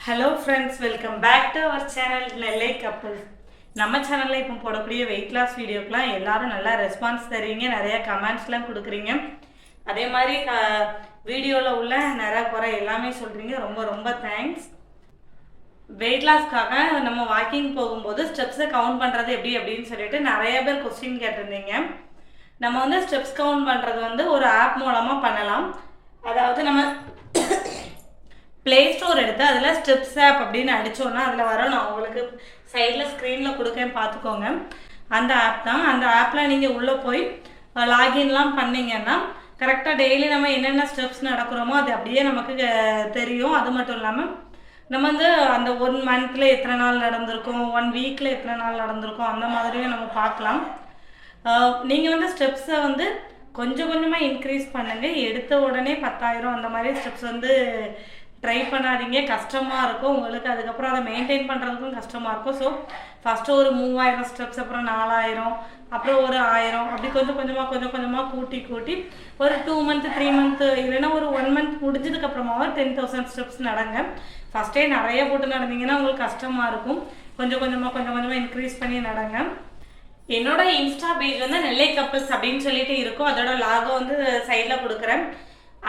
Hello friends, welcome back to our channel Nellai couples. நம்ம சேனலில் இப்போ போடக்கூடிய வெயிட் லாஸ் வீடியோக்கெலாம் எல்லாரும் நல்லா ரெஸ்பான்ஸ் தருவீங்க, நிறையா கமெண்ட்ஸ்லாம் கொடுக்குறீங்க. அதே மாதிரி வீடியோவில் உள்ள நிறையா குறை எல்லாமே சொல்கிறீங்க. ரொம்ப ரொம்ப தேங்க்ஸ். வெயிட் லாஸ்க்காக நம்ம வாக்கிங் போகும்போது ஸ்டெப்ஸை கவுண்ட் பண்ணுறது எப்படி அப்படின்னு சொல்லிட்டு நிறைய பேர் கொஸ்டின் கேட்டிருந்தீங்க. நம்ம வந்து ஸ்டெப்ஸ் கவுண்ட் பண்ணுறது வந்து ஒரு ஆப் மூலமாக பண்ணலாம். அதாவது நம்ம ப்ளே ஸ்டோர் எடுத்து அதில் ஸ்டெப்ஸ் ஆப் அப்படின்னு அடித்தோன்னா அதில் வரும். நான் உங்களுக்கு சைடில் ஸ்க்ரீனில் கொடுக்கேன், பார்த்துக்கோங்க. அந்த ஆப் தான். அந்த ஆப்பில் நீங்கள் உள்ளே போய் லாகின்லாம் பண்ணிங்கன்னா கரெக்டாக டெய்லி நம்ம என்னென்ன ஸ்டெப்ஸ் நடக்கிறோமோ அது அப்படியே நமக்கு தெரியும். அது மட்டும் இல்லாமல் நம்ம வந்து அந்த 1 மந்த்தில் எத்தனை நாள் நடந்திருக்கோம், 1 வீக்கில் எத்தனை நாள் நடந்திருக்கோம், அந்த மாதிரியும் நம்ம பார்க்கலாம். நீங்கள் வந்து ஸ்டெப்ஸை வந்து கொஞ்சம் கொஞ்சமாக இன்க்ரீஸ் பண்ணுங்கள். எடுத்த உடனே 10,000 அந்த மாதிரி ஸ்டெப்ஸ் வந்து ட்ரை பண்ணாதீங்க. கஷ்டமாக இருக்கும் உங்களுக்கு. அதுக்கப்புறம் அதை மெயின்டைன் பண்ணுறதுக்கும் கஷ்டமாக இருக்கும். ஸோ ஃபஸ்ட்டு ஒரு 3000 ஸ்டெப்ஸ், அப்புறம் 4000, அப்புறம் ஒரு 1000, அப்படி கொஞ்சம் கொஞ்சமாக கூட்டி ஒரு 2 மந்த் 3 மந்த் இல்லைன்னா ஒரு 1 மந்த் முடிஞ்சதுக்கப்புறமாவே 10,000 ஸ்டெப்ஸ் நடங்க. ஃபஸ்ட்டே நிறைய போட்டு நடந்தீங்கன்னா உங்களுக்கு கஷ்டமாக இருக்கும். கொஞ்சம் கொஞ்சமாக இன்க்ரீஸ் பண்ணி நடங்க. என்னோட இன்ஸ்டா பேஜ் வந்து நெல்லை கப்பல்ஸ் அப்படின்னு சொல்லிட்டு இருக்கும். அதோட லாகோ வந்து சைடில் கொடுக்குறேன்.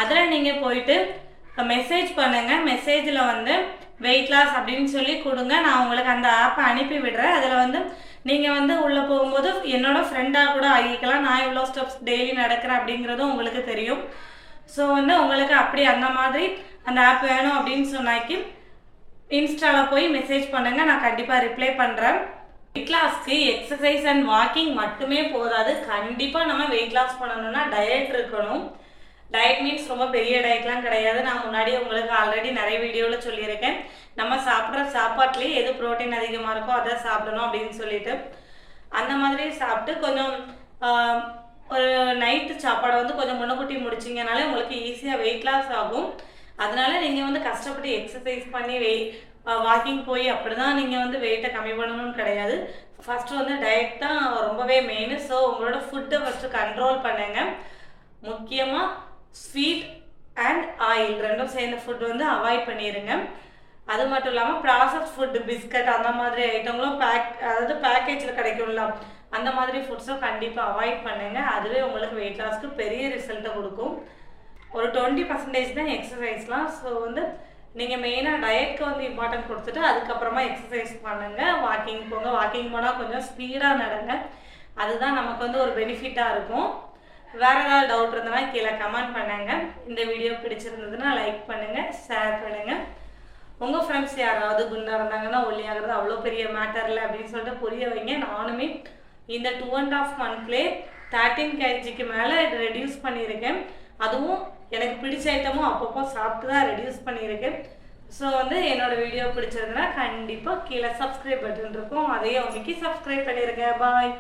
அதில் நீங்கள் போயிட்டு மெசேஜ் பண்ணுங்கள். மெசேஜில் வந்து வெயிட் லாஸ் அப்படின்னு சொல்லி கொடுங்க. நான் உங்களுக்கு அந்த ஆப்பை அனுப்பி விடுறேன். அதில் வந்து நீங்கள் வந்து உள்ளே போகும்போது என்னோடய ஃப்ரெண்டாக கூட ஆகிக்கலாம். நான் இவ்வளோ ஸ்டெப்ஸ் டெய்லி நடக்கிறேன் அப்படிங்கிறதும் உங்களுக்கு தெரியும். ஸோ வந்து உங்களுக்கு அப்படி அந்த மாதிரி அந்த ஆப் வேணும் அப்படின்னு சொன்னாக்கி இன்ஸ்டாவில் போய் மெசேஜ் பண்ணுங்கள். நான் கண்டிப்பாக ரிப்ளை பண்ணுறேன். வெயிட் லாஸ்க்கு எக்ஸசைஸ் அண்ட் வாக்கிங் மட்டுமே போதாது. கண்டிப்பாக நம்ம வெயிட் லாஸ் பண்ணணும்னா டயட் இருக்கணும். டயட் மீன்ஸ் ரொம்ப பெரிய டயட்லாம் கிடையாது. நான் முன்னாடியே உங்களுக்கு ஆல்ரெடி நிறைய வீடியோவில் சொல்லியிருக்கேன். நம்ம சாப்பிட்ற சாப்பாட்லேயே எது ப்ரோட்டீன் அதிகமாக இருக்கோ அதை சாப்பிடணும் அப்படின்னு சொல்லிட்டு அந்த மாதிரி சாப்பிட்டு கொஞ்சம் ஒரு நைட்டு சாப்பாடை வந்து கொஞ்சம் முன்னக்கூட்டி முடிச்சிங்கனாலே உங்களுக்கு ஈஸியாக வெயிட் லாஸ் ஆகும். அதனால நீங்கள் வந்து கஷ்டப்பட்டு எக்ஸசைஸ் பண்ணி வாக்கிங் போய் அப்படி தான் நீங்கள் வந்து வெயிட்டை கம்மி பண்ணணும்னு கிடையாது. ஃபஸ்ட்டு வந்து டயட் தான் ரொம்பவே மெயின். ஸோ உங்களோட ஃபுட்டை ஃபஸ்ட்டு கண்ட்ரோல் பண்ணுங்கள். முக்கியமாக ஸ்வீட் அண்ட் ஆயில் ரெண்டும் சேர்ந்த ஃபுட் வந்து அவாய்ட் பண்ணிடுங்க. அது மட்டும் இல்லாமல் ப்ராசஸ் ஃபுட்டு, பிஸ்கட் அந்த மாதிரி ஐட்டங்களும் அதாவது பேக்கேஜில் கிடைக்கும்ல, அந்த மாதிரி ஃபுட்ஸும் கண்டிப்பாக அவாய்ட் பண்ணுங்கள். அதுவே உங்களுக்கு வெயிட் லாஸ்க்கு பெரிய ரிசல்ட்டை கொடுக்கும். ஒரு 20% தான் எக்ஸசைஸ்லாம். ஸோ வந்து நீங்கள் மெயினாக டயட்க்கு வந்து இம்பார்ட்டன்ட் கொடுத்துட்டு அதுக்கப்புறமா எக்ஸசைஸ் பண்ணுங்கள். வாக்கிங் போங்க. வாக்கிங் போனால் கொஞ்சம் ஸ்பீடாக நடங்க. அதுதான் நமக்கு வந்து ஒரு பெனிஃபிட்டாக இருக்கும். வேறு ஏதாவது டவுட் இருந்ததுன்னா கீழே கமெண்ட் பண்ணுங்கள். இந்த வீடியோ பிடிச்சிருந்ததுன்னா லைக் பண்ணுங்கள், ஷேர் பண்ணுங்கள். உங்கள் ஃப்ரெண்ட்ஸ் யாராவது குண்டாக இருந்தாங்கன்னா ஒல்லியாகிறது அவ்வளோ பெரிய மேட்டர் இல்லை அப்படின்னு சொல்லிட்டு புரிய வைங்க. நானுமே இந்த 2.5 மந்த்லேயே 13 kgக்கு மேலே ரெடியூஸ் பண்ணியிருக்கேன். அதுவும் எனக்கு பிடிச்ச ஐட்டமும் அப்பப்போ சாப்பிட்டு தான் ரெடியூஸ் பண்ணியிருக்கேன். ஸோ வந்து என்னோடய வீடியோ பிடிச்சிருந்ததுன்னா கண்டிப்பாக கீழே சப்ஸ்கிரைப் பட்டன் இருக்கும். அதையே உங்களுக்கு சப்ஸ்கிரைப் பண்ணியிருக்கேன். பாய்.